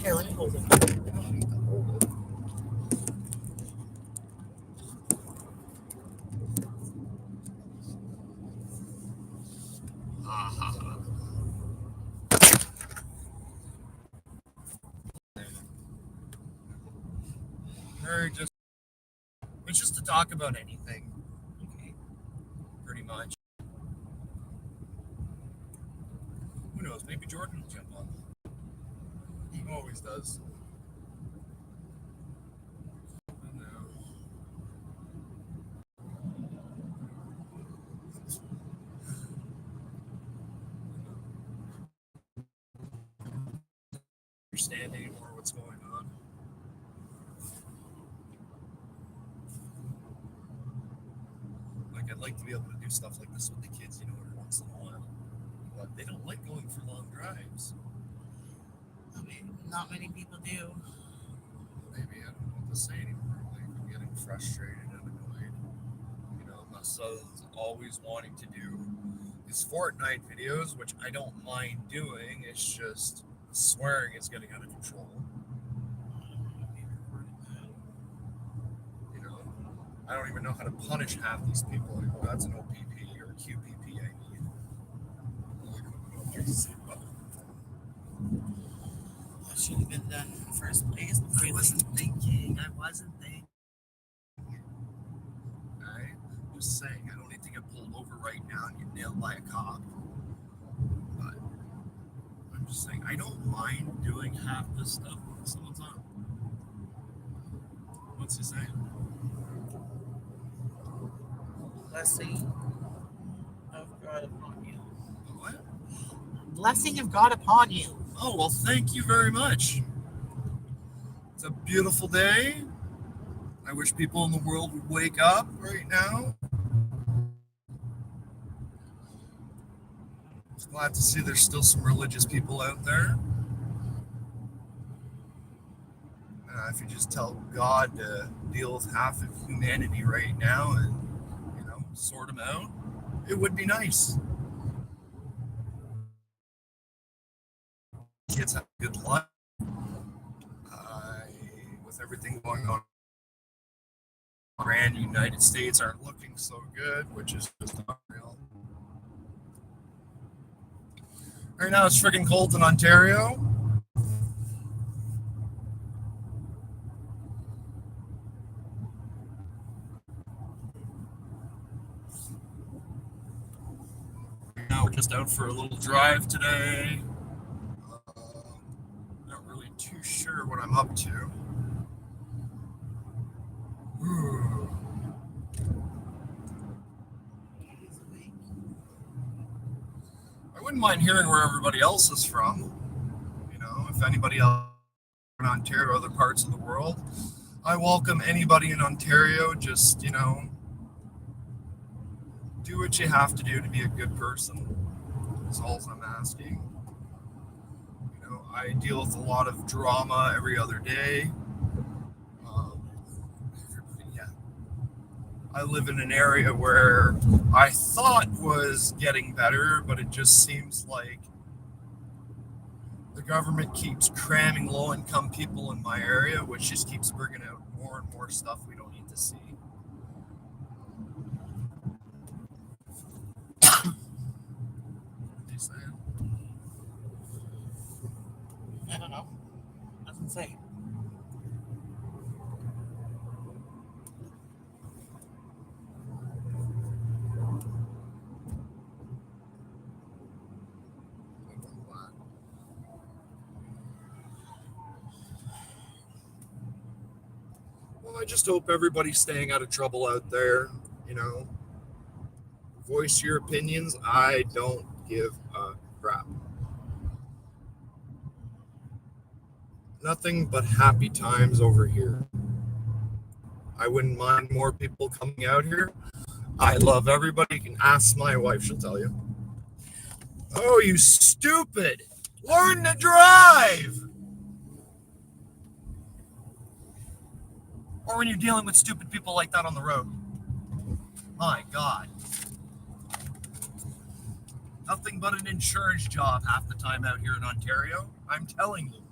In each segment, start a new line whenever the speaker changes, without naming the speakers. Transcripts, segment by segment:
Here, let me hold it.
It's just to talk about anything. Okay. Pretty much. Who knows? Maybe Jordan will jump on. He always does. I know. Understand anymore what's going on. Like, I'd like to be able to do stuff like this with the kids, every once in a while. But they don't like going for long drives.
I mean, not many people do.
Maybe I don't know what to say anymore. Like, I'm getting frustrated and annoyed. My son's always wanting to do his Fortnite videos, which I don't mind doing. It's just swearing is getting out of control. I don't even know how to punish half these people. Like, oh, that's an OPP or a QPP I need.
That should have been done in the first place.
I wasn't thinking. Right? Just saying, I don't need to get pulled over right now and get nailed by a cop. But I'm just saying, I don't mind doing half this stuff some of the time. What's he saying?
Blessing of God upon you.
What?
Blessing of God upon you.
Oh, well, thank you very much. It's a beautiful day. I wish people in the world would wake up right now. I'm glad to see there's still some religious people out there. If you just tell God to deal with half of humanity right now and, sort them out, it would be nice. Kids have a good life. With everything going on, grand United States aren't looking so good, which is just unreal. Right now it's freaking cold in Ontario. Now we're just out for a little drive today. Not really too sure what I'm up to. Ooh. I wouldn't mind hearing where everybody else is from. If anybody else in Ontario or other parts of the world, I welcome anybody in Ontario. Just, do what you have to do to be a good person. That's all I'm asking. I deal with a lot of drama every other day. I live in an area where I thought was getting better, but it just seems like the government keeps cramming low-income people in my area, which just keeps bringing out more and more stuff we don't need to see. What are you saying?
I don't know. Doesn't say.
Well, I just hope everybody's staying out of trouble out there. Voice your opinions. I don't give a crap. Nothing but happy times over here. I wouldn't mind more people coming out here. I love everybody. You can ask my wife, she'll tell you. Oh, you stupid! Learn to drive! Or when you're dealing with stupid people like that on the road. My God. Nothing but an insurance job half the time out here in Ontario. I'm telling you.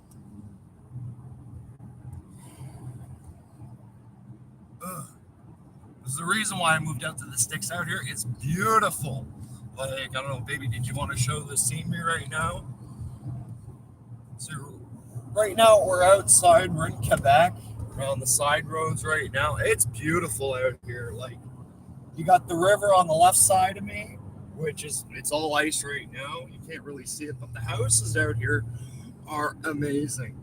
the reason why I moved out to the sticks out here. It's beautiful. Like, I don't know, baby, did you want to show the scenery right now? So right now we're outside. We're in Quebec. We're on the side roads right now. It's beautiful out here. Like, you got the river on the left side of me, which is, it's all ice right now. You can't really see it, but the houses out here are amazing.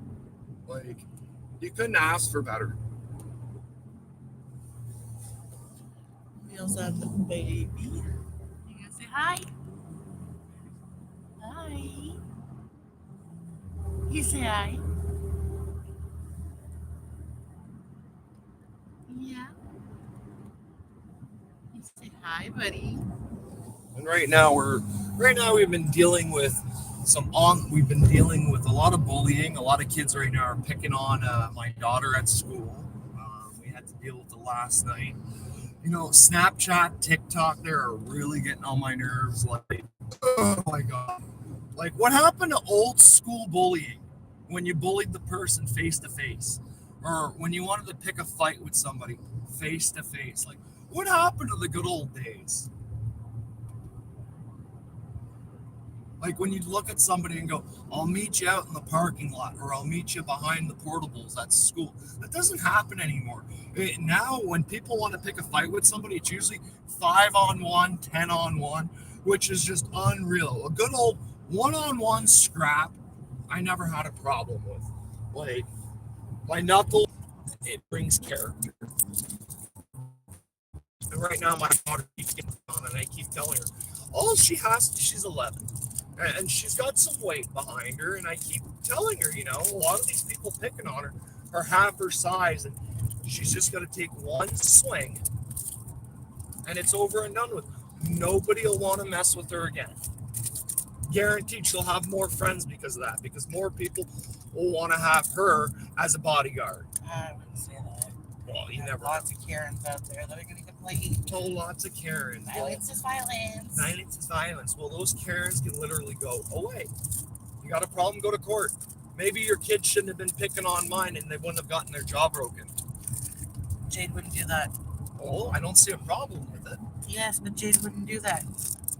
Like, you couldn't ask for better.
We also have the baby. You gonna say hi? Hi. You say hi. Yeah. You say hi, buddy.
And right now we've been dealing with we've been dealing with a lot of bullying. A lot of kids right now are picking on my daughter at school. We had to deal with it last night. You know, Snapchat, TikTok, they're really getting on my nerves. Like, oh my god, like what happened to old school bullying when you bullied the person face to face, or when you wanted to pick a fight with somebody face to face? Like, what happened to the good old days? Like when you look at somebody and go, I'll meet you out in the parking lot, or I'll meet you behind the portables at school. That doesn't happen anymore. Now, when people want to pick a fight with somebody, it's usually 5-on-1, 10-on-1, which is just unreal. A good old one-on-one scrap, I never had a problem with. Like, my knuckle, it brings character. And right now, my daughter keeps getting on, and I keep telling her, all she has, she's 11. And she's got some weight behind her, and I keep telling her, you know, a lot of these people picking on her are half her size, and she's just got to take one swing, and it's over and done with. Nobody will want to mess with her again. Guaranteed she'll have more friends because of that, because more people will want to have her as a bodyguard.
I wouldn't say that.
Well, you
There's
never.
lots of Karens out there that are going to complain.
Oh, lots of Karens.
Violence is violence.
Violence is violence. Well, those Karens can literally go away. You got a problem, go to court. Maybe your kid shouldn't have been picking on mine and they wouldn't have gotten their jaw broken.
Jade wouldn't do that.
Oh, I don't see a problem with it.
Yes, but Jade wouldn't do that.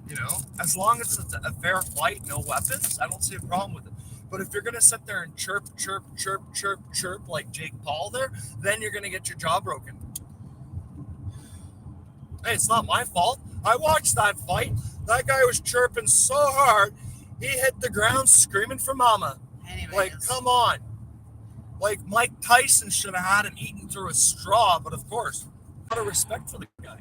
You know, as long as it's a fair fight, no weapons, I don't see a problem with it. But if you're going to sit there and chirp like Jake Paul there, then you're going to get your jaw broken. Hey, it's not my fault. I watched that fight. That guy was chirping so hard, he hit the ground screaming for mama.
Anyways.
Like, come on. Like, Mike Tyson should have had him eaten through a straw, but of course, out of respect for the guy.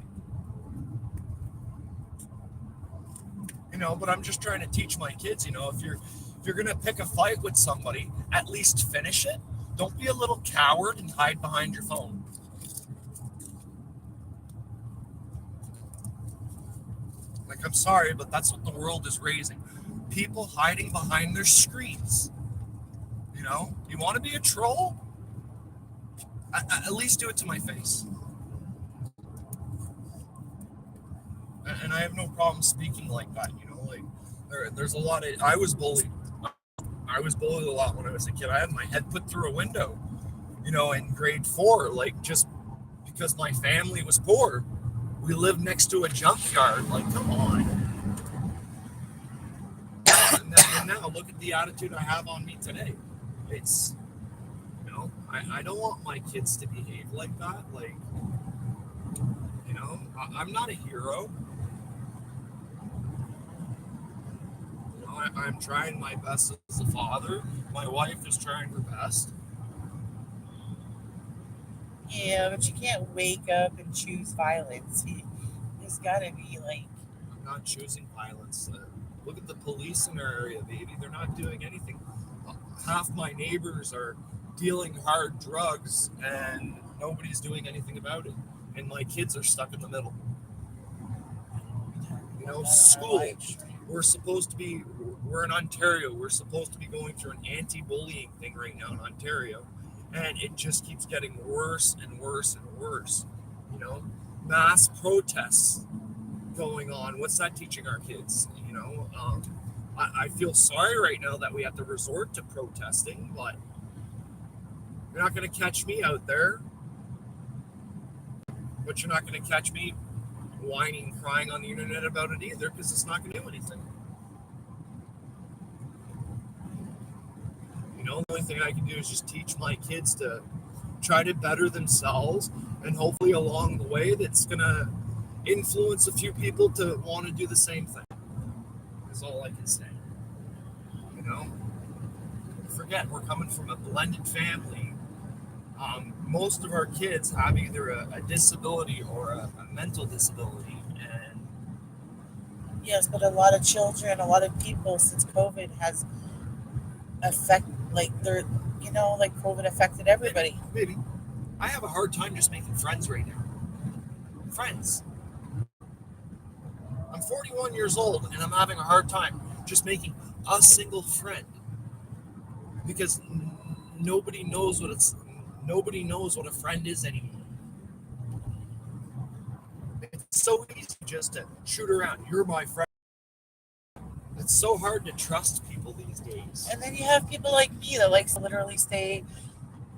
You know, but I'm just trying to teach my kids, you know, if you're going to pick a fight with somebody, at least finish it. Don't be a little coward and hide behind your phone. Like, I'm sorry, but that's what the world is raising. People hiding behind their screens. You know, you want to be a troll? At least do it to my face. And I have no problem speaking like that, you know, like there's a lot of, I was bullied a lot when I was a kid. I had my head put through a window, you know, in grade 4, like just because my family was poor. We lived next to a junkyard, like, come on. And now look at the attitude I have on me today. It's, you know, I don't want my kids to behave like that. Like, you know, I'm not a hero. I'm trying my best as a father. My wife is trying her best.
Yeah, but you can't wake up and choose violence. There's got to be like...
I'm not choosing violence. Look at the police in our area, baby. They're not doing anything. Half my neighbors are dealing hard drugs and nobody's doing anything about it. And my kids are stuck in the middle. You know, school. We're in Ontario. We're supposed to be going through an anti-bullying thing right now in Ontario. And it just keeps getting worse and worse and worse. You know, mass protests going on. What's that teaching our kids? You know, I feel sorry right now that we have to resort to protesting, but you're not going to catch me out there. But you're not going to catch me whining, crying on the internet about it either, because it's not going to do anything. You know, the only thing I can do is just teach my kids to try to better themselves, and hopefully along the way that's going to influence a few people to want to do the same thing. Is all I can say. You know, forget we're coming from a blended family. Most of our kids have either a disability or a mental disability, and
Yes, but a lot of children, a lot of people since COVID has like COVID affected everybody.
maybe I have a hard time just making friends right now. Friends. I'm 41 years old and I'm having a hard time just making a single friend because nobody knows what a friend is anymore. It's so easy just to shoot around. You're my friend. It's so hard to trust people these days.
And then you have people like me that likes to literally stay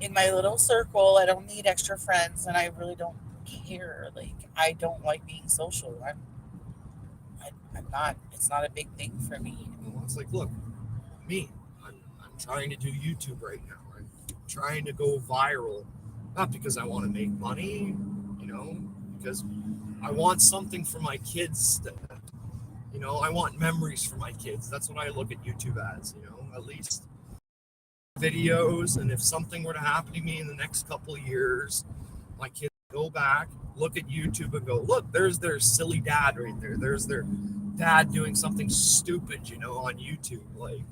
in my little circle. I don't need extra friends, and I really don't care. Like I don't like being social. I'm not. It's not a big thing for me.
Well, it's like, look, me. I'm trying to do YouTube right now. I'm trying to go viral, not because I want to make money, you know, because I want something for my kids. I want memories for my kids. That's what I look at YouTube as. At least videos. And if something were to happen to me in the next couple of years, my kids go back, look at YouTube, and go, look, there's their silly dad right there. There's their dad doing something stupid, on YouTube. Like,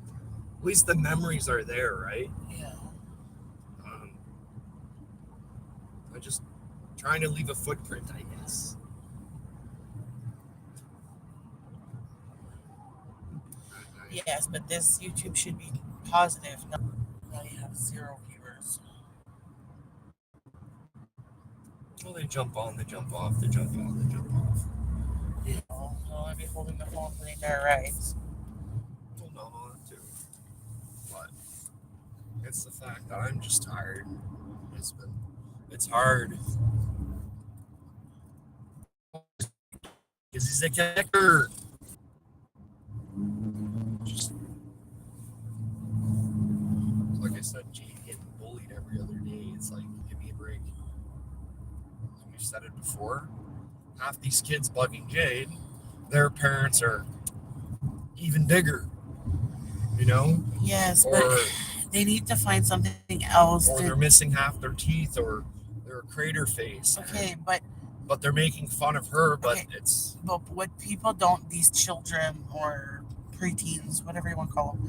at least the memories are there, right?
Yeah.
I just trying to leave a footprint, I guess.
Yes, but this YouTube should be positive. No, I have 0 viewers.
Well, they jump on, they jump off, they jump on, they jump off.
Yeah. I'll only be holding the phone for the entire ride.
Well, no, too. But it's the fact that I'm just tired. It's hard. Because he's a kicker. Just like I said, Jade getting bullied every other day. It's like, give me a break. And we've said it before. Half these kids bugging Jade, their parents are even bigger.
Yes, but they need to find something else.
Or they're missing half their teeth, or they're a crater face.
Okay, but
they're making fun of her. But
okay,
it's.
But what people don't, these children or preteens, whatever you want to call them,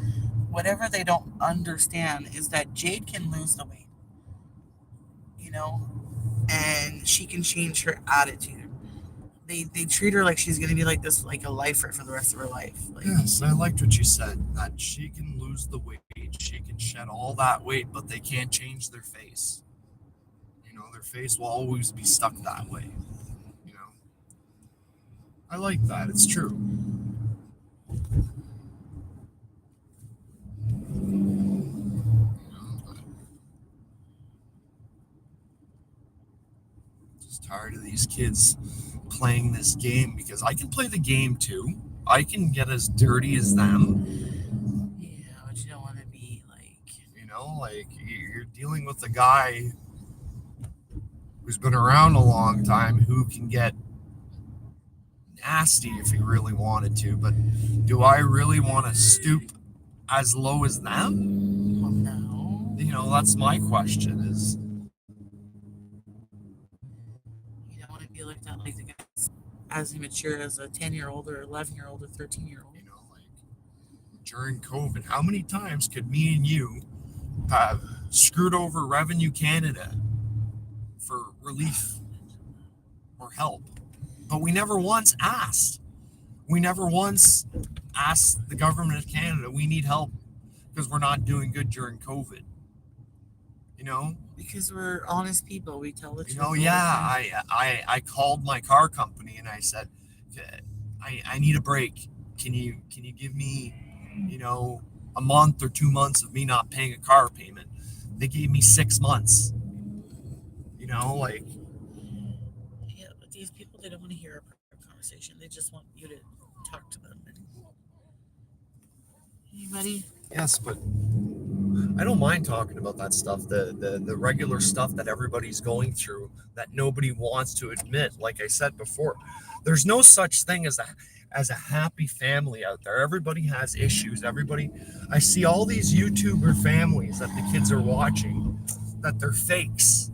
whatever they don't understand is that Jade can lose the weight, and she can change her attitude. They treat her like she's gonna be like this, like a lifer for the rest of her life. Like,
yes, I liked what you said, that she can lose the weight, she can shed all that weight, but they can't change their face. Their face will always be stuck that way. I like that. It's true. Just tired of these kids playing this game, because I can play the game too. I can get as dirty as them.
Yeah, but you don't want to be like.
Like you're dealing with a guy who's been around a long time, who can get nasty if he really wanted to. But do I really want to stoop as low as them?
Well, no.
That's my question. Is
you don't want to be looked at like the guys as immature as a 10-year-old or 11-year-old or 13-year-old.
Like during COVID, how many times could me and you have screwed over Revenue Canada for relief or help? But we never once asked. We never once asked the government of Canada, we need help because we're not doing good during COVID.
Because we're honest people. We tell the truth.
I called my car company and I said, I need a break. Can you give me, a month or 2 months of me not paying a car payment? They gave me 6 months.
Because people, they don't want to hear a private conversation. They just want you to talk to them. Anybody?
Yes, but I don't mind talking about that stuff, the regular stuff that everybody's going through that nobody wants to admit. Like I said before, there's no such thing as a happy family out there. Everybody has issues. I see all these YouTuber families that the kids are watching, that they're fakes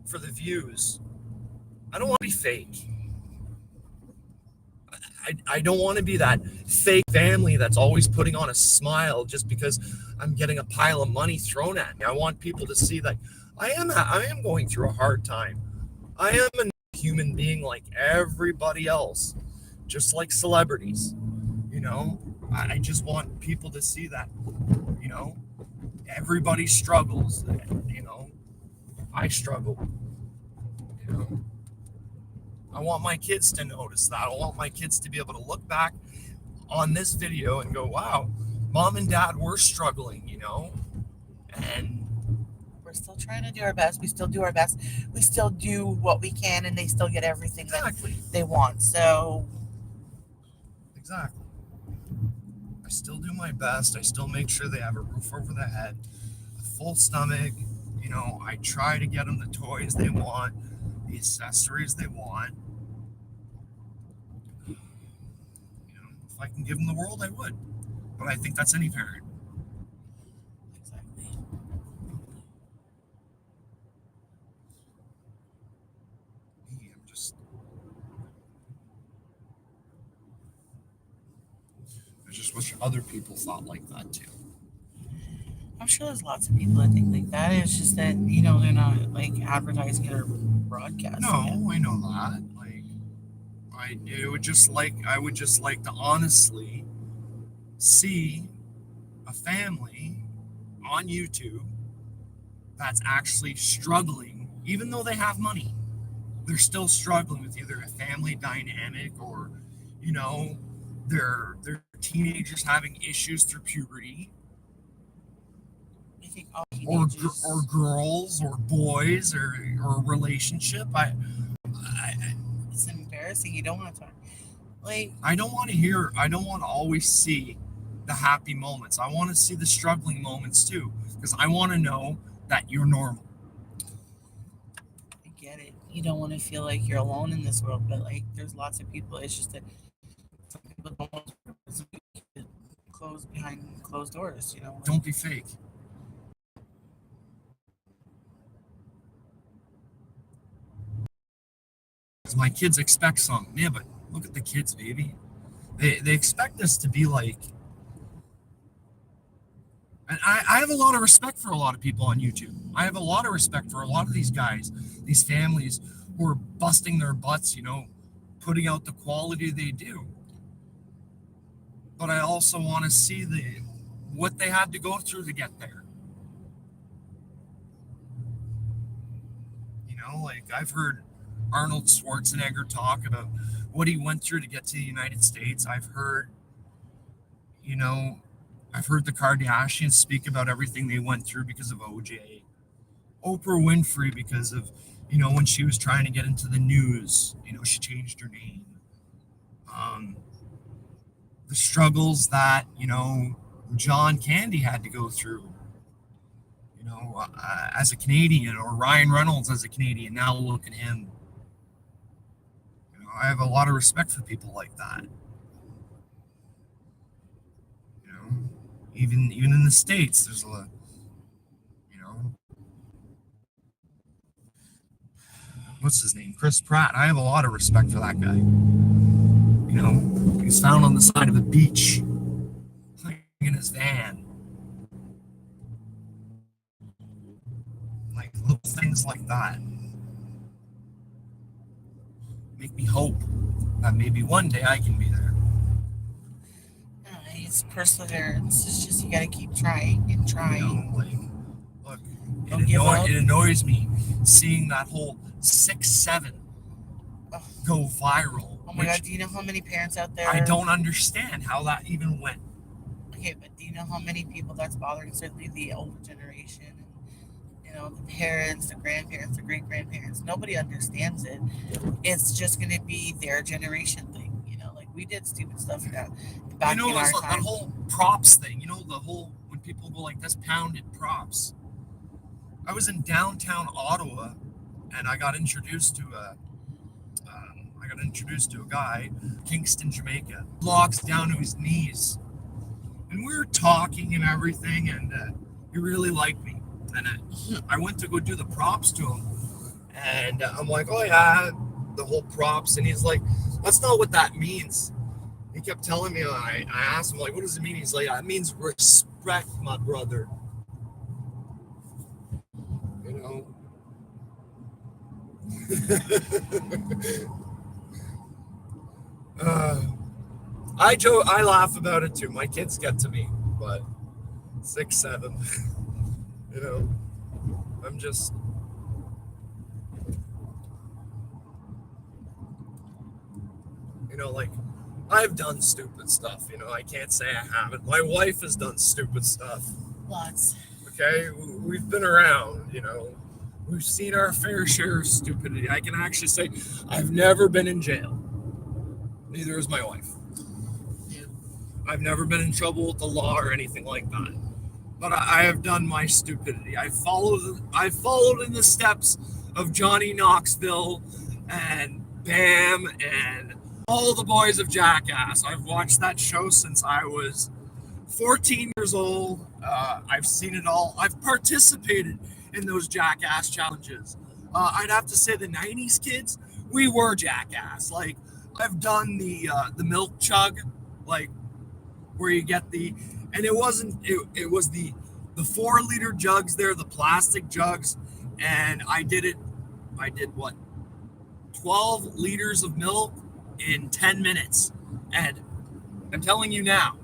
for the views. I don't want to be fake. I don't want to be that fake family that's always putting on a smile just because I'm getting a pile of money thrown at me. I want people to see that I am going through a hard time. I am a human being like everybody else, just like celebrities. I just want people to see that, everybody struggles. I struggle. I want my kids to notice that. I want my kids to be able to look back on this video and go, wow, mom and dad were struggling, and
we're still trying to do our best. We still do our best. We still do what we can, and they still get everything
exactly.
that they want. So
exactly. I still do my best. I still make sure they have a roof over their head, a full stomach. I try to get them the toys they want, the accessories they want. If I can give them the world, I would. But I think that's any parent.
Exactly.
I just wish other people thought like that too.
I'm sure there's lots of people that think like that. It's just that, they're not like advertising it or broadcasting it.
No, I know that. I would just like to honestly see a family on YouTube that's actually struggling, even though they have money. They're still struggling with either a family dynamic or, they're teenagers having issues through puberty.
I think all teenagers,
or girls or boys or a relationship.
it's embarrassing. You don't want to talk.
I don't want to always see the happy moments. I want to see the struggling moments too, because I want to know that you're normal.
I get it. You don't want to feel like you're alone in this world, but there's lots of people. It's just that some people don't want to close behind closed doors.
Don't be fake. My kids expect something. Yeah, but look at the kids, baby. They expect us to be like. And I have a lot of respect for a lot of people on YouTube. I have a lot of respect for a lot of these guys, these families who are busting their butts, putting out the quality they do. But I also want to see what they had to go through to get there. I've heard Arnold Schwarzenegger talk about what he went through to get to the United States. I've heard the Kardashians speak about everything they went through because of OJ. Oprah Winfrey, because of, when she was trying to get into the news, she changed her name. The struggles that, John Candy had to go through, as a Canadian, or Ryan Reynolds as a Canadian. Now look at him. I have a lot of respect for people like that. Even in the States, there's a, what's his name? Chris Pratt. I have a lot of respect for that guy. He's found on the side of a beach, in his van. Little things like that make me hope that maybe one day I can be there.
It's perseverance. It's just you got to keep trying and trying.
Look, it annoys me seeing that whole 6'7" go viral.
Oh my God! Do you know how many parents out there?
I don't understand how that even went.
Okay, but do you know how many people that's bothering? Certainly the older generation, and the parents, the grandparents, the great grandparents. Nobody understands it. It's just going to be their generation thing. Like we did stupid stuff back in our
that
time.
whole props thing. The whole when people go like this pounded props. I was in downtown Ottawa, and I got introduced to a guy, Kingston, Jamaica, locks down to his knees, and we were talking and everything, and he really liked me, and I went to go do the props to him, and I'm like, oh yeah, the whole props, and he's like, that's not what that means. He kept telling me, I asked him, like, what does it mean? He's like, it means respect, my brother. I laugh about it too. My kids get to me, but 6, 7, I'm just, like, I've done stupid stuff. I can't say I haven't. My wife has done stupid stuff.
Lots.
Okay, we've been around. We've seen our fair share of stupidity. I can actually say I've never been in jail. Neither has my wife.
Yeah.
I've never been in trouble with the law or anything like that. But I have done my stupidity. I followed in the steps of Johnny Knoxville and Bam and all the boys of Jackass. I've watched that show since I was 14 years old. I've seen it all. I've participated in those Jackass challenges. I'd have to say the 90s kids, we were Jackass. Like, I've done the milk chug, like where you get and it was the 4-liter jugs there, the plastic jugs, and I did what, 12 liters of milk in 10 minutes. And I'm telling you now,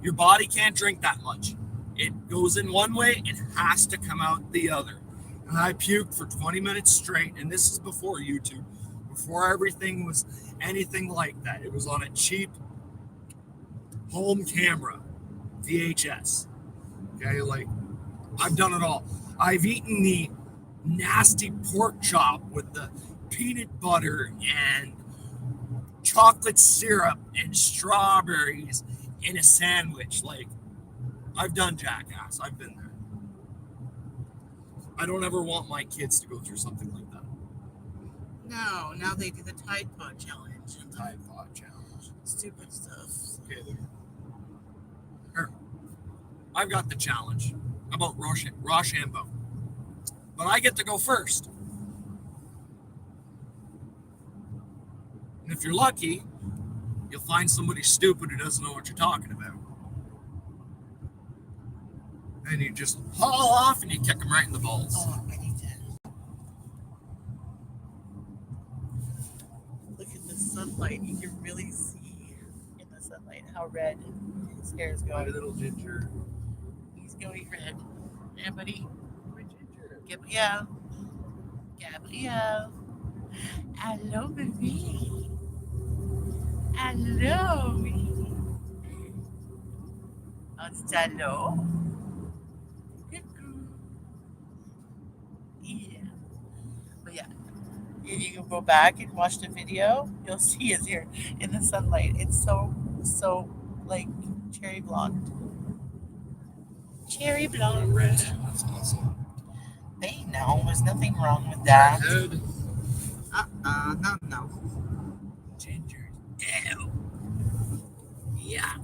your body can't drink that much. It goes in one way and has to come out the other. And I puked for 20 minutes straight, and this is before YouTube, before everything was anything like that. It was on a cheap home camera, VHS. Okay, like, I've done it all. I've eaten the nasty pork chop with the peanut butter and chocolate syrup and strawberries in a sandwich. Like, I've done Jackass. I've been there. I don't ever want my kids to go through something like that.
No, now they do the Tide Pod challenge.
Tide Pod challenge.
Stupid stuff.
Okay, there. Here. I've got the challenge about Rochambeau. But I get to go first. And if you're lucky, you'll find somebody stupid who doesn't know what you're talking about. And you just haul off and you kick them right in the balls.
Oh, I need to look at the sunlight. You can really see in the sunlight how red his hair is going.
My little ginger.
He's going red. Yeah, buddy.
My ginger.
Gabrielle. Hello, baby. Hello. It's hello. Yeah. But yeah, you can go back and watch the video. You'll see his hair in the sunlight. It's so like cherry blonde. Cherry blonde.
Red. That's awesome.
They know there's nothing wrong with that.
Red.
No.
Ginger. Ew.
Yeah.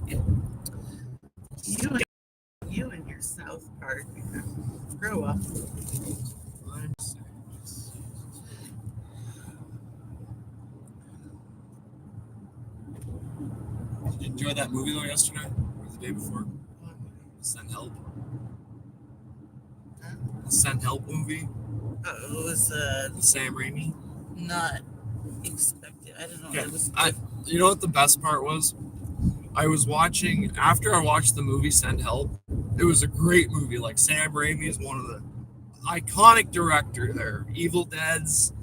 You and your South Park. Grow up.
I'm saying. Did you enjoy that movie though yesterday? Or the day before? Send Help.
Huh?
The Send Help movie.
It was
Sam Raimi.
not expected. I don't know.
Okay.
It was.
You know what the best part was? I was watching, after I watched the movie Send Help, it was a great movie. Like, Sam Raimi is one of the iconic director there. Evil Dead's,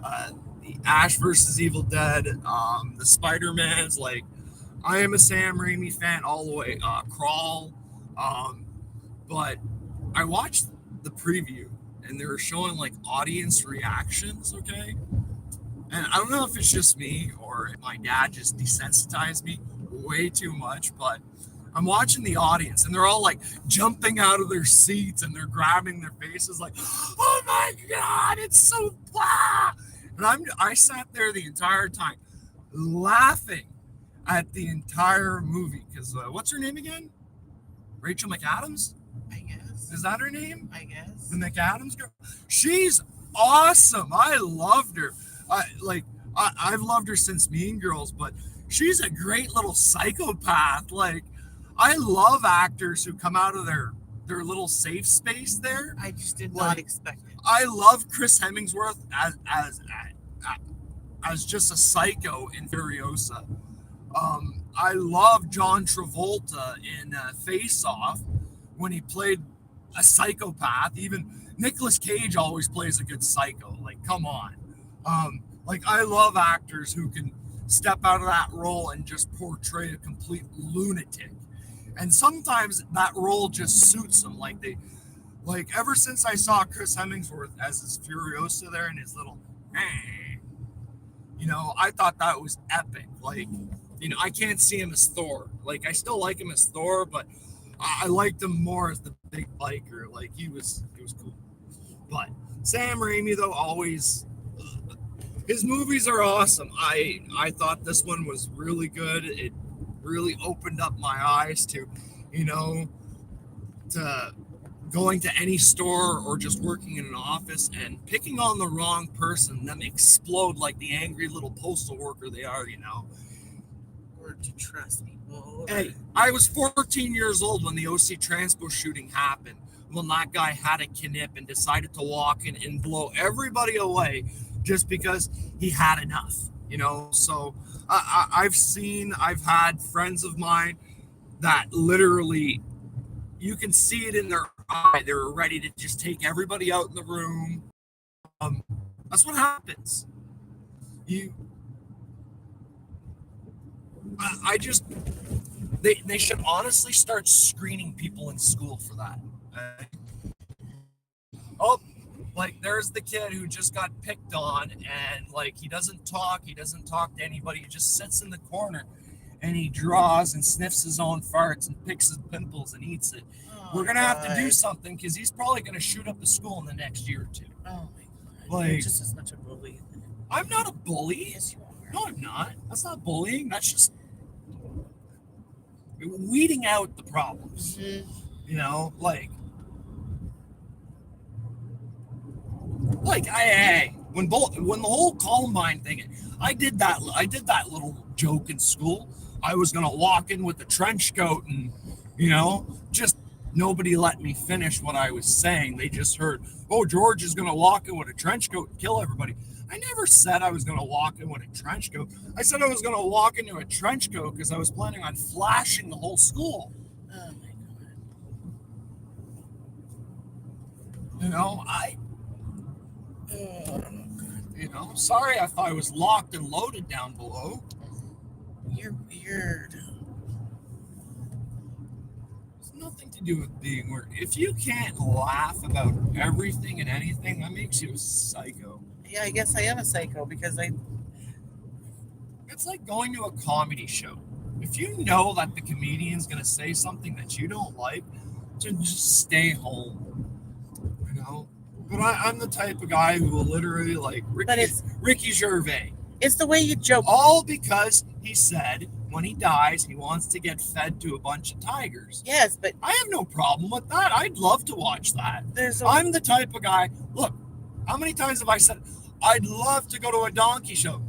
the Ash versus Evil Dead, the Spider-Man's. Like, I am a Sam Raimi fan all the way. Crawl. But I watched the preview, and they were showing like audience reactions, okay? And I don't know if it's just me or if my dad just desensitized me way too much, but I'm watching the audience and they're all like jumping out of their seats and they're grabbing their faces like, oh my God, it's so blah. And I sat there the entire time laughing at the entire movie because what's her name again? Rachel McAdams?
I guess.
Is that her name?
I guess.
The McAdams girl? She's awesome. I loved her. I've loved her since Mean Girls, but she's a great little psychopath. Like, I love actors who come out of their little safe space there.
I just did not expect it.
I love Chris Hemsworth as just a psycho in Furiosa. I love John Travolta in Face Off when he played a psychopath. Even Nicolas Cage always plays a good psycho. Like, come on. Like, I love actors who can step out of that role and just portray a complete lunatic. And sometimes that role just suits them. Like, ever since I saw Chris Hemsworth as his Furiosa there and his little, I thought that was epic. Like, I can't see him as Thor. Like, I still like him as Thor, but I liked him more as the big biker. Like, he was cool. But Sam Raimi, though, always, his movies are awesome. I thought this one was really good. It really opened up my eyes to, to going to any store or just working in an office and picking on the wrong person and them explode like the angry little postal worker they are,
Or to trust people.
Hey, I was 14 years old when the OC Transpo shooting happened. When that guy had a knip and decided to walk in and blow everybody away just because he had enough, So I've had friends of mine that literally, you can see it in their eye. They're ready to just take everybody out in the room. That's what happens. They should honestly start screening people in school for that. Like, there's the kid who just got picked on and like he doesn't talk to anybody. He just sits in the corner and he draws and sniffs his own farts and picks his pimples and eats it. We're gonna have to do something because he's probably gonna shoot up the school in the next year or two.
Oh my God.
Like,
you're just as much a bully.
I'm not a bully.
Yes, you are.
No, I'm not. That's not bullying. That's just weeding out the problems.
Mm-hmm.
When the whole Columbine thing, I did that little joke in school. I was gonna walk in with a trench coat and just nobody let me finish what I was saying. They just heard, oh, George is gonna walk in with a trench coat and kill everybody. I never said I was gonna walk in with a trench coat. I said I was gonna walk into a trench coat because I was planning on flashing the whole school.
Oh my God.
Sorry if I was locked and loaded down below.
You're weird.
It's nothing to do with being weird. If you can't laugh about everything and anything, that makes you a psycho.
Yeah, I guess I am a psycho because
It's like going to a comedy show. If you know that the comedian's going to say something that you don't like, to just stay home. But I'm the type of guy who will literally like Ricky Gervais.
It's the way you joke.
All because he said when he dies, he wants to get fed to a bunch of tigers.
Yes, but
I have no problem with that. I'd love to watch that.
There's
I'm the type of guy. Look, how many times have I said I'd love to go to a donkey show?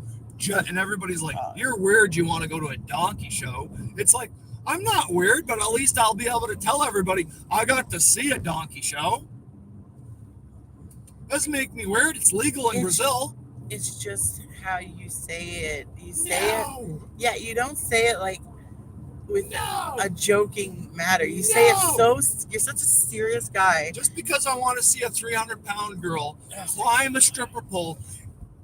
And everybody's like, you're weird. You want to go to a donkey show? It's like, I'm not weird, but at least I'll be able to tell everybody I got to see a donkey show. Doesn't make me weird. It's legal in Brazil.
It's just how you say it. You say it. Yeah, you don't say it like with a joking matter. You say it so. You're such a serious guy.
Just because I want to see a 300-pound girl climb a stripper pole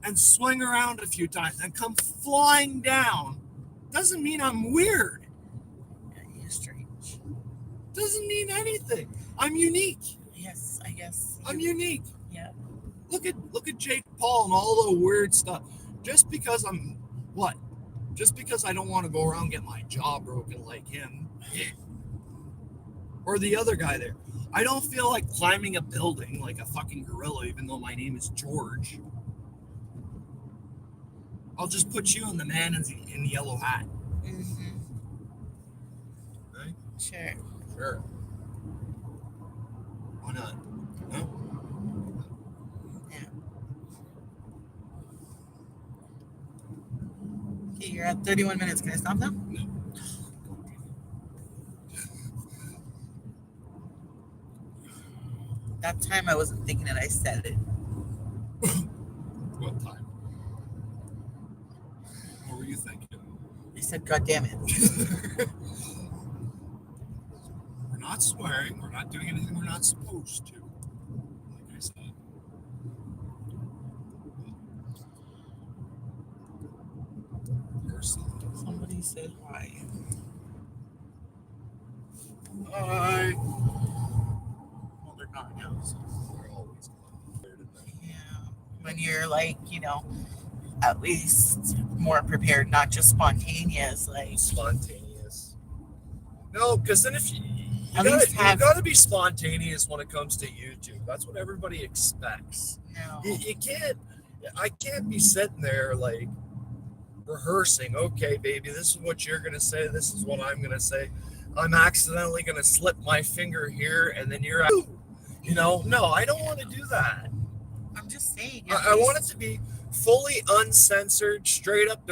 and swing around a few times and come flying down doesn't mean I'm weird.
Yeah, you're strange.
Doesn't mean anything. I'm unique.
Yes, I guess.
I'm unique. Look at Jake Paul and all the weird stuff. Just because Just because I don't want to go around and get my jaw broken like him. Or the other guy there. I don't feel like climbing a building like a fucking gorilla, even though my name is George. I'll just put you on the man in the yellow hat.
Mm-hmm.
Right?
Sure.
Sure. Why not? No?
Yeah. Okay, you're at 31 minutes. Can I stop now?
No.
That time I wasn't thinking it. I said it.
What time? What were you thinking?
I said, God damn it.
We're not swearing. We're not doing anything we're not supposed to. Like I said.
Somebody said hi.
Hi.
Well, they're not now. So.
They're always gone.
Yeah. When you're like, at least more prepared, not just spontaneous. Like
Spontaneous. No, because then if you gotta be spontaneous when it comes to YouTube. That's what everybody expects.
No.
You can't. I can't be sitting there like rehearsing. Okay, baby, this is what you're gonna say. This is what I'm gonna say. I'm accidentally gonna slip my finger here, and then you're out. No, I don't want to do that.
I'm just saying.
I want it to be fully uncensored, straight up.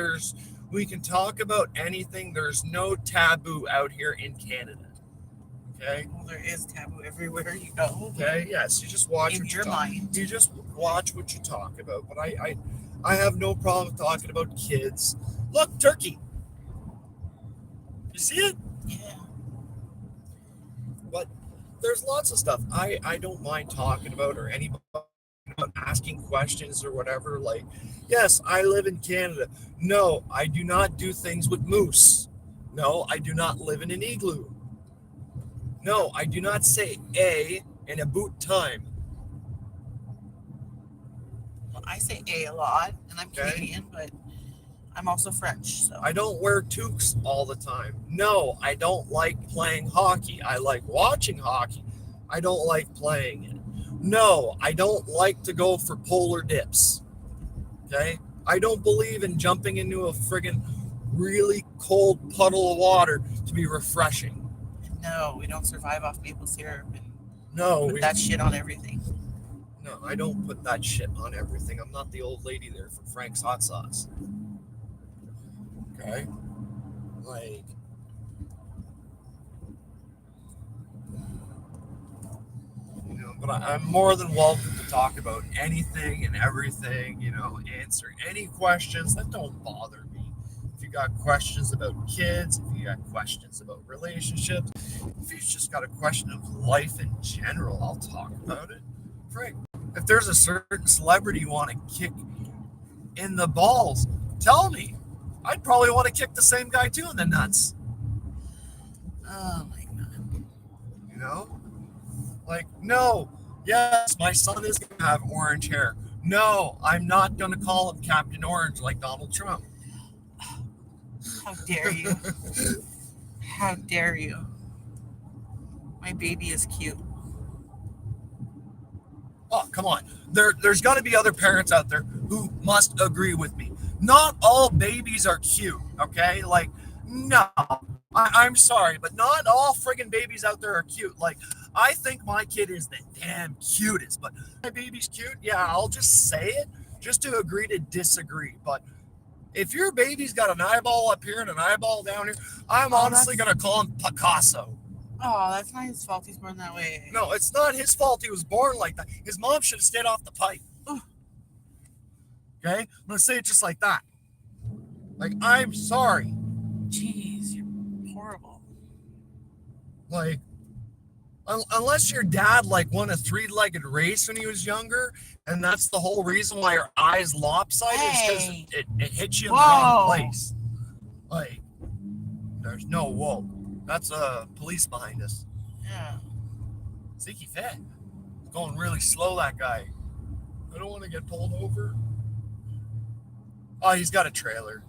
We can talk about anything. There's no taboo out here in Canada. Okay.
Well, there is taboo everywhere you go.
Okay. Yes. You just watch
in
what
your mind.
You just watch what you talk about. But I have no problem talking about kids. Look, turkey. You see it?
Yeah.
But there's lots of stuff I don't mind talking about, or anybody asking questions or whatever. Like, yes, I live in Canada. No, I do not do things with moose. No, I do not live in an igloo. No, I do not say a in about time.
Well, I say a lot, and I'm
Okay.
Canadian, but I'm also French. So
I don't wear toques all the time. No, I don't like playing hockey. I like watching hockey. I don't like playing it. No, I don't like to go for polar dips. Okay? I don't believe in jumping into a friggin' really cold puddle of water to be refreshing.
no, we don't survive off maple syrup and
No,
put that shit on everything.
No, I don't put that shit on everything. I'm not the old lady there from Frank's Hot Sauce. Okay? Like, but I'm more than welcome to talk about anything and everything, answer any questions. That don't bother me. If you got questions about kids, if you got questions about relationships, if you just got a question of life in general, I'll talk about it. Frank, if there's a certain celebrity you want to kick in the balls, tell me. I'd probably want to kick the same guy too in the nuts.
Oh my god.
Like, no, yes, my son is going to have orange hair. No, I'm not going to call him Captain Orange like Donald Trump.
How dare you? How dare you? My baby is cute.
Oh, come on. There's got to be other parents out there who must agree with me. Not all babies are cute, okay? Like, no. I'm sorry, but not all friggin' babies out there are cute. Like, I think my kid is the damn cutest, but my baby's cute, yeah, I'll just say it just to agree to disagree. But if your baby's got an eyeball up here and an eyeball down here, I'm honestly going to call him Picasso.
Oh, that's not his fault. He's born that way.
No, it's not his fault he was born like that. His mom should have stayed off the pipe.
Oh.
Okay? I'm going to say it just like that. Like, I'm sorry.
Jeez, you're horrible.
Like, unless your dad won a 3-legged race when he was younger, and that's the whole reason why your eye's lopsided, is because it hits you in the wrong place. Like, there's no whoa. That's police behind us.
Yeah.
Zeke fat. Going really slow, that guy. I don't want to get pulled over. Oh, he's got a trailer.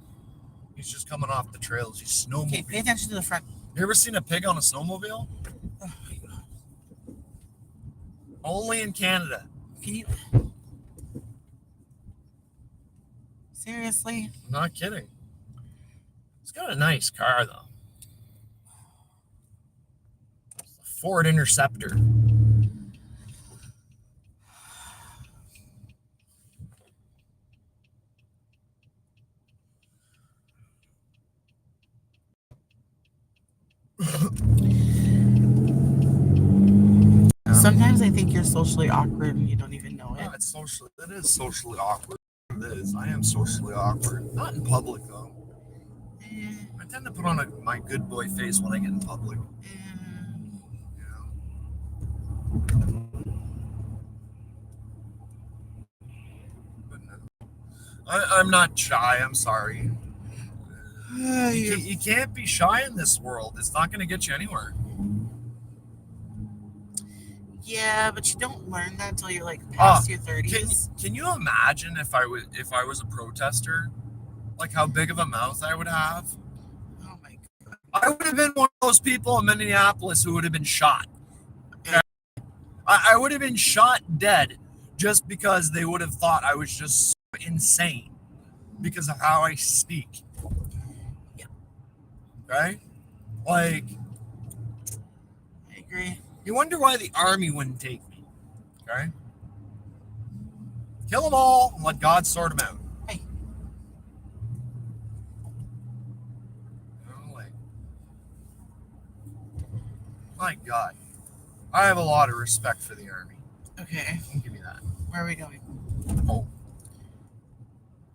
He's just coming off the trails. He's snowmobiling.
Okay, pay attention to the front.
You ever seen a pig on a snowmobile?
Oh my God.
Only in Canada.
Can you? Seriously?
I'm not kidding. It's got a nice car, though. It's a Ford Interceptor.
Sometimes I think you're socially awkward and you don't even know it.
Oh, it is socially awkward. It is. I am socially awkward. Not in public, though. I tend to put on my good boy face when I get in public. You know? But no. I'm not shy. I'm sorry. You can't be shy in this world. It's not going to get you anywhere.
Yeah, but you don't learn that until you're like past your 30s.
Can you imagine if I was a protester, like how big of a mouth I would have?
Oh my God.
I would have been one of those people in Minneapolis who would have been shot. Okay? I would have been shot dead just because they would have thought I was just so insane because of how I speak.
Yeah.
Right? Like,
I agree.
you wonder why the army wouldn't take me. Okay? Kill them all and let God sort them out.
Hey.
My God. I have a lot of respect for the army.
Okay.
Don't give me that.
Where are we going?
Oh.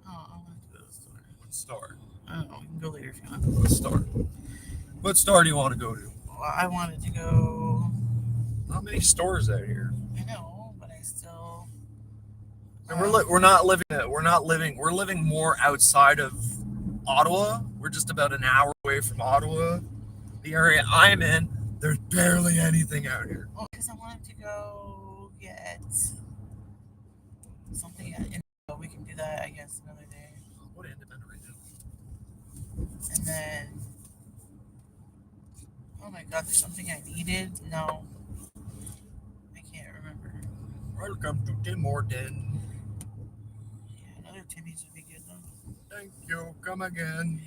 Oh, I want to go to the store.
What store?
I don't know. We can go later if you want.
What store? What store do you want to go to?
Well, I wanted to go.
Not many stores out here.
I know, but I still.
And we're living more outside of Ottawa. We're just about an hour away from Ottawa. The area I'm in, there's barely anything out here.
Well, because I wanted to go get something at Indigo. We can do that, I guess, another day.
What independent right now?
And then, oh my God, there's something I needed. No, I can't remember.
Welcome to Tim Horton.
Yeah, another Timmy's would be good though.
Thank you. Come again.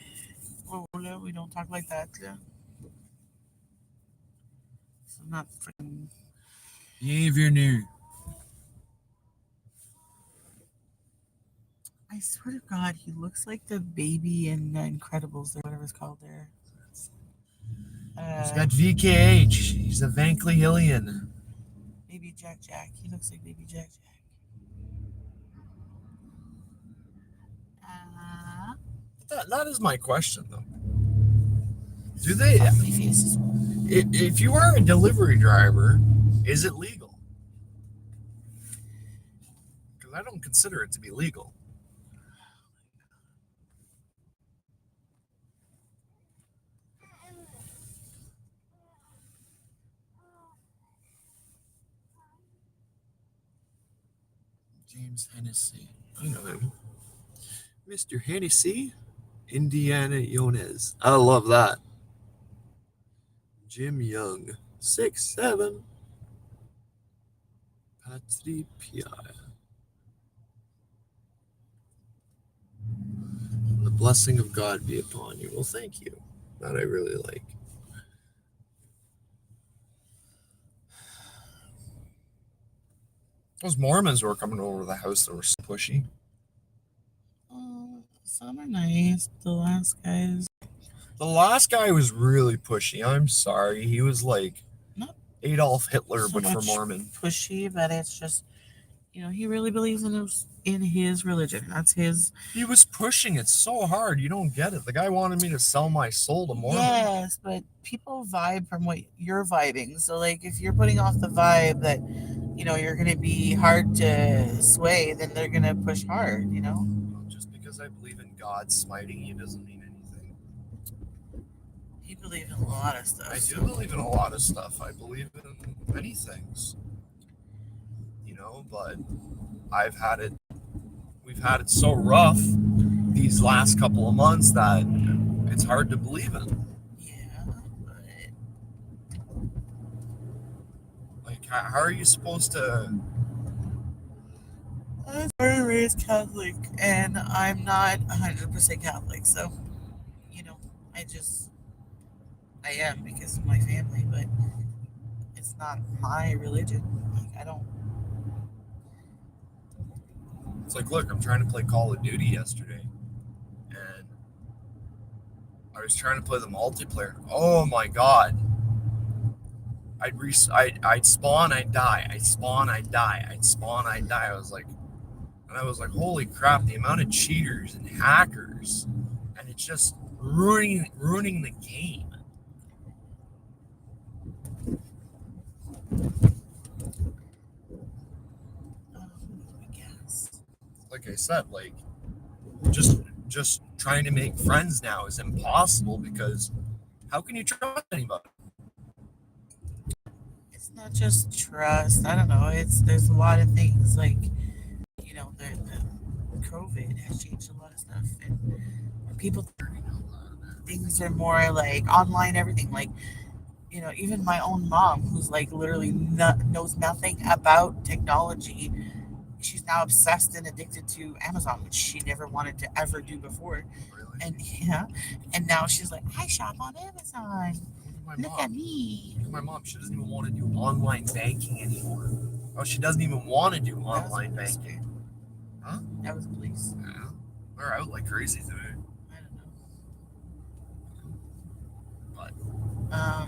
Oh, no, we don't talk like that. Yeah. So not freaking.
Bienvenue.
I swear to God, he looks like the baby in The Incredibles or whatever it's called there.
He's got VKH. He's a Van Clealian.
Baby Jack. He looks like Baby Jack.
That is my question, though. Do they?
Ugly faces.
If you are a delivery driver, is it legal? Because I don't consider it to be legal. James Hennessy. I know him. Mr. Hennessy, Indiana Jones. I love that. Jim Young, 6'7". Patri Pierre. The blessing of God be upon you. Well, thank you. That I really like. Those Mormons were coming over to the house that were so pushy.
Some are nice. The last guy
was really pushy. I'm sorry. He was like
not
Adolf Hitler,
so
but for
much
Mormon.
Pushy, but it's just, he really believes in his religion. That's his.
He was pushing it so hard. You don't get it. The guy wanted me to sell my soul to Mormon.
Yes, but people vibe from what you're vibing. So, like, if you're putting off the vibe that, you're going to be hard to sway, then they're going to push hard,
Just because I believe in God smiting you doesn't mean anything.
You believe in a lot of stuff.
I do believe in a lot of stuff. I believe in many things. but we've had it so rough these last couple of months that it's hard to believe it.
Yeah, but
Like, how are you supposed to?
I was born and raised Catholic, and I'm not 100% Catholic, so, you know, I am because of my family, but it's not my religion. Like, I don't.
It's like, look, I'm trying to play Call of Duty yesterday, and I was trying to play the multiplayer. Oh my god! I'd spawn, I'd die. I'd spawn, I'd die. I'd spawn, I'd die. I was like, holy crap! The amount of cheaters and hackers, and it's just ruining the game.
I guess.
Like I said, like just trying to make friends now is impossible because how can you trust anybody?
It's not just trust. I don't know. There's a lot of things like, the COVID has changed a lot of stuff, and people things are more like online everything. Like, even my own mom, who's like literally knows nothing about technology, she's now obsessed and addicted to Amazon, which she never wanted to ever do before.
Really?
And yeah, and now she's like, I shop on Amazon. Look at me.
Look at my mom. She doesn't even want to do online banking anymore. Oh, she doesn't even want to do online banking. Huh?
That was police.
Yeah. They're out like crazy today.
I don't
But
know.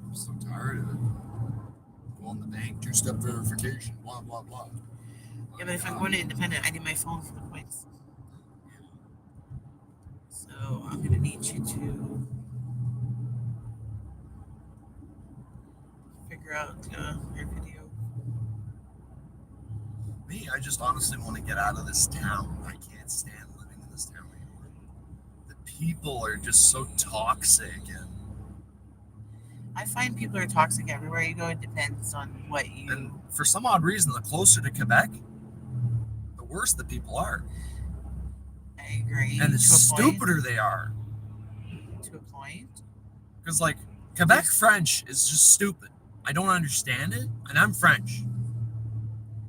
I'm so tired of it. Go on the bank, two-step verification, blah, blah, blah.
Yeah, but if I'm going to independent, I need my phone for the points. So I'm gonna need you to figure out your video.
Me, I just honestly want to get out of this town. I can't stand living in this town anymore. The people are just so toxic, and
I find people are toxic everywhere you go. It depends on what you.
and for some odd reason, the closer to Quebec, the worse the people are.
I agree.
And the
to a
stupider
point.
they are.
To a point.
Because, like, Quebec French is just stupid. I don't understand it, and I'm French.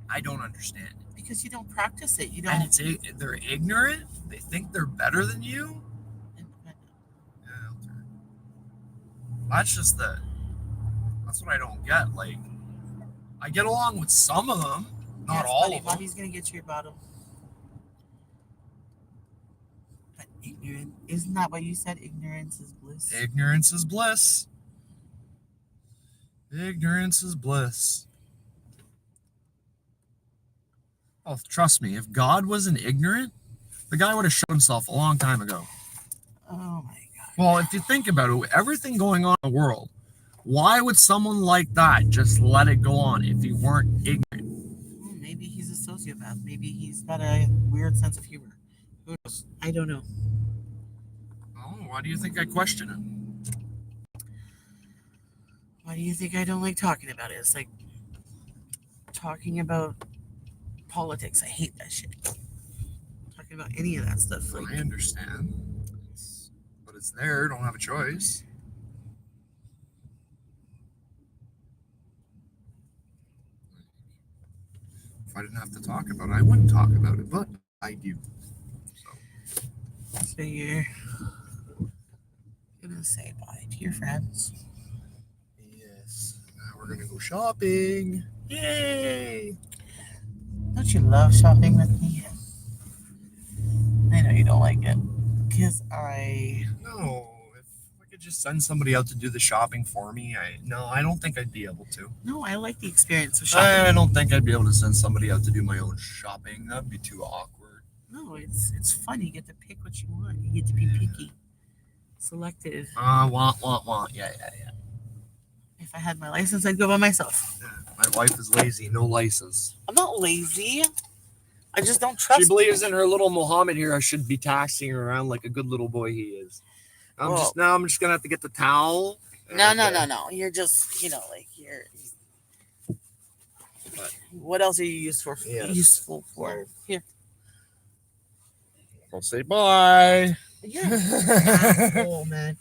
I don't understand it.
Because you don't practice it. You don't.
And they're ignorant. They think they're better than you. Yeah, that's what I don't get. Like, I get along with some of them, not all of them.
Mommy's gonna get you your bottle. But ignorant, isn't that what you said? Ignorance is bliss.
Ignorance is bliss. Ignorance is bliss. Oh, trust me, if God wasn't ignorant, the guy would have showed himself a long time ago.
Oh my God.
Well, if you think about it, with everything going on in the world, why would someone like that just let it go on if he weren't ignorant?
Well, maybe he's a sociopath. Maybe he's got a weird sense of humor. Who knows? I don't know.
Oh, why do you think I question it?
Why do you think I don't like talking about it? It's like talking about politics. I hate that shit. Talking about any of that stuff. Like,
I understand. But it's there. Don't have a choice. If I didn't have to talk about it, I wouldn't talk about it. But I do.
So you're gonna say bye to your friends.
Yes. Now we're gonna go shopping. Yay!
Don't you love shopping with me? I know you don't like it. Because
No, if I could just send somebody out to do the shopping for me, I don't think I'd be able to.
No, I like the experience of shopping.
I don't think I'd be able to send somebody out to do my own shopping. That'd be too awkward.
No, it's fun. You get to pick what you want. You get to be picky, selective.
Want. Yeah.
If I had my license, I'd go by myself.
Yeah. My wife is lazy, no license.
I'm not lazy. I just don't trust.
She believes in her little Muhammad here. I should be taxiing her around like a good little boy he is. I'm just gonna have to get the towel.
No. You're just, like you're. What else are you useful for?
Yes.
Useful for?
Well,
Here.
I'll say bye.
You're an asshole, man.